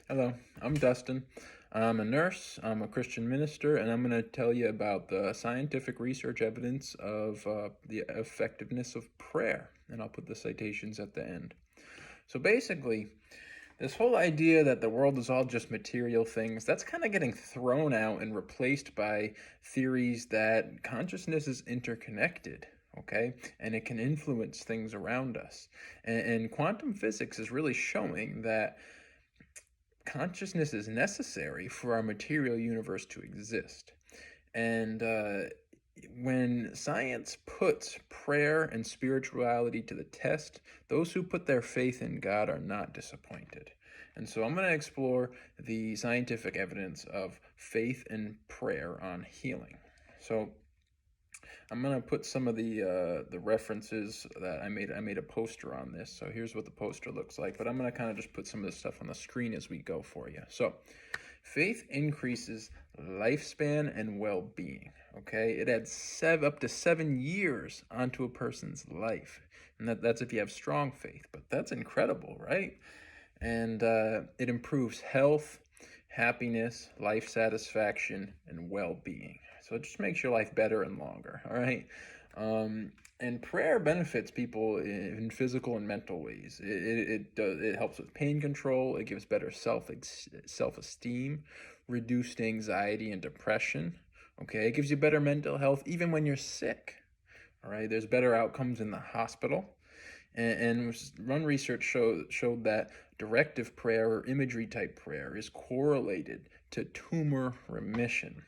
Hello, I'm Dustin. I'm a nurse, I'm a Christian minister, and I'm going to tell you about the scientific research evidence of the effectiveness of prayer. And I'll put the citations at the end. So basically, this whole idea that the world is all just material things, that's kind of getting thrown out and replaced by theories that consciousness is interconnected. Okay, and it can influence things around us. And quantum physics is really showing that consciousness is necessary for our material universe to exist. And when science puts prayer and spirituality to the test, those who put their faith in God are not disappointed. And so I'm going to explore the scientific evidence of faith and prayer on healing. So I'm gonna put some of the references that I made. I made a poster on this. So here's what the poster looks like. But I'm gonna kind of just put some of this stuff on the screen as we go for you. So, faith increases lifespan and well-being. Okay, it adds up to 7 years onto a person's life, and that's if you have strong faith. But that's incredible, right? And it improves health, happiness, life satisfaction, and well-being. So it just makes your life better and longer, all right? And prayer benefits people in physical and mental ways. It helps with pain control. It gives better self-esteem, reduced anxiety and depression. Okay, it gives you better mental health even when you're sick. All right, there's better outcomes in the hospital. And one research showed that directive prayer or imagery type prayer is correlated to tumor remission.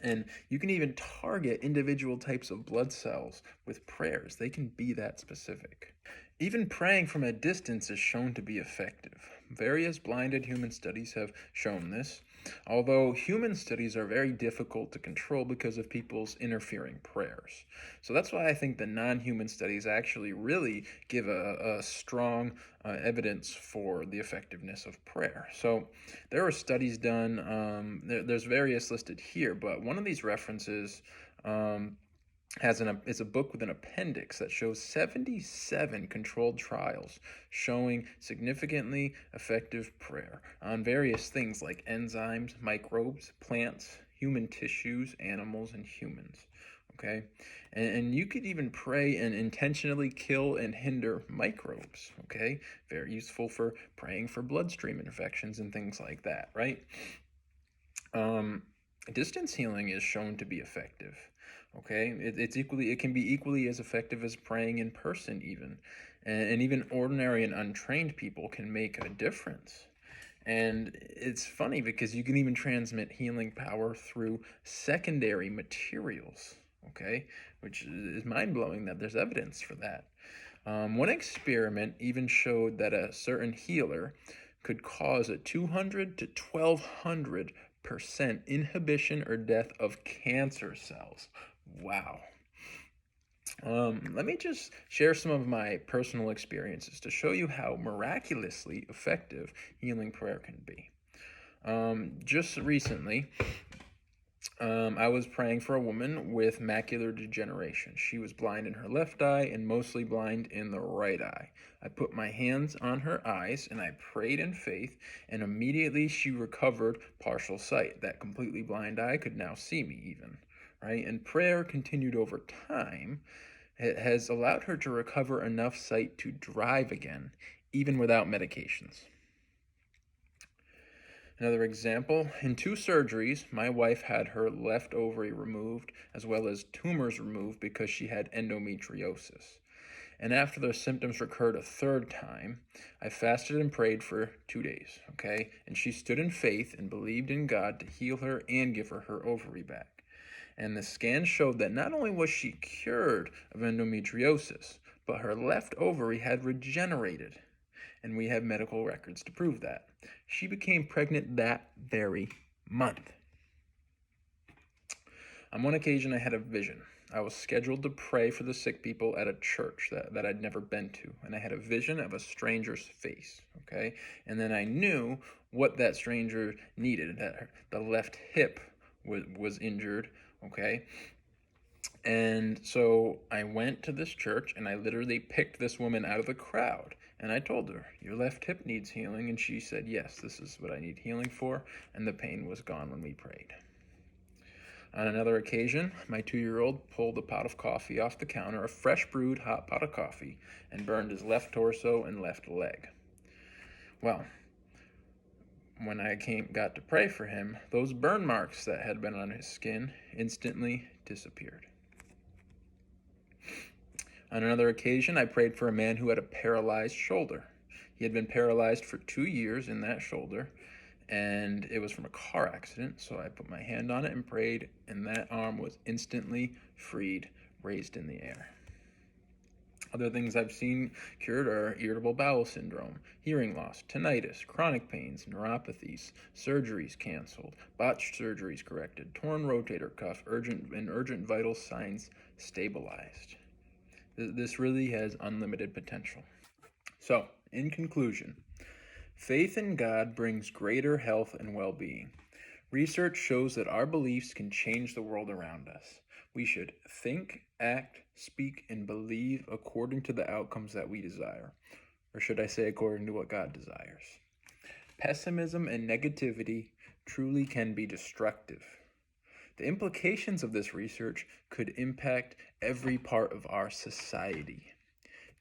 And you can even target individual types of blood cells with prayers. They can be that specific. Even praying from a distance is shown to be effective. Various blinded human studies have shown this, although human studies are very difficult to control because of people's interfering prayers. So that's why I think the non-human studies actually really give a strong evidence for the effectiveness of prayer. So there were studies done, there's various listed here, but one of these references is a book with an appendix that shows 77 controlled trials showing significantly effective prayer on various things like enzymes, microbes, plants, human tissues, animals, and humans. Okay, and you could even pray and intentionally kill and hinder microbes. Okay, very useful for praying for bloodstream infections and things like that, right? Distance healing is shown to be effective. Okay, it can be equally as effective as praying in person even, and even ordinary and untrained people can make a difference. And it's funny because you can even transmit healing power through secondary materials. Okay, which is mind-blowing that there's evidence for that. One experiment even showed that a certain healer could cause a 200 to 1200% inhibition or death of cancer cells. Wow. Let me just share some of my personal experiences to show you how miraculously effective healing prayer can be. Just recently, I was praying for a woman with macular degeneration. She was blind in her left eye and mostly blind in the right eye. I put my hands on her eyes and I prayed in faith, and immediately she recovered partial sight. That completely blind eye could now see me even, right? And prayer continued over time. It has allowed her to recover enough sight to drive again, even without medications. Another example, in 2 surgeries, my wife had her left ovary removed as well as tumors removed because she had endometriosis. And after the symptoms recurred a 3rd time, I fasted and prayed for 2 days, okay? And she stood in faith and believed in God to heal her and give her her ovary back. And the scan showed that not only was she cured of endometriosis, but her left ovary had regenerated. And we have medical records to prove that. She became pregnant that very month. On one occasion, I had a vision. I was scheduled to pray for the sick people at a church that I'd never been to, and I had a vision of a stranger's face, okay? And then I knew what that stranger needed, that the left hip was injured, okay? And so I went to this church and I literally picked this woman out of the crowd. And I told her, your left hip needs healing. And she said, yes, this is what I need healing for. And the pain was gone when we prayed. On another occasion, my 2-year-old pulled a pot of coffee off the counter, a fresh brewed hot pot of coffee, and burned his left torso and left leg. Well, when I got to pray for him, those burn marks that had been on his skin instantly disappeared. On another occasion, I prayed for a man who had a paralyzed shoulder. He had been paralyzed for 2 years in that shoulder, and it was from a car accident, so I put my hand on it and prayed, and that arm was instantly freed, raised in the air. Other things I've seen cured are irritable bowel syndrome, hearing loss, tinnitus, chronic pains, neuropathies, surgeries canceled, botched surgeries corrected, torn rotator cuff, urgent vital signs stabilized. This really has unlimited potential. So, in conclusion, faith in God brings greater health and well-being. Research shows that our beliefs can change the world around us. We should think, act, speak, and believe according to the outcomes that we desire. Or should I say according to what God desires? Pessimism and negativity truly can be destructive. The implications of this research could impact every part of our society.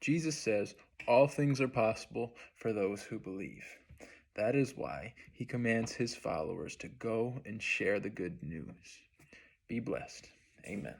Jesus says, all things are possible for those who believe. That is why he commands his followers to go and share the good news. Be blessed. Amen.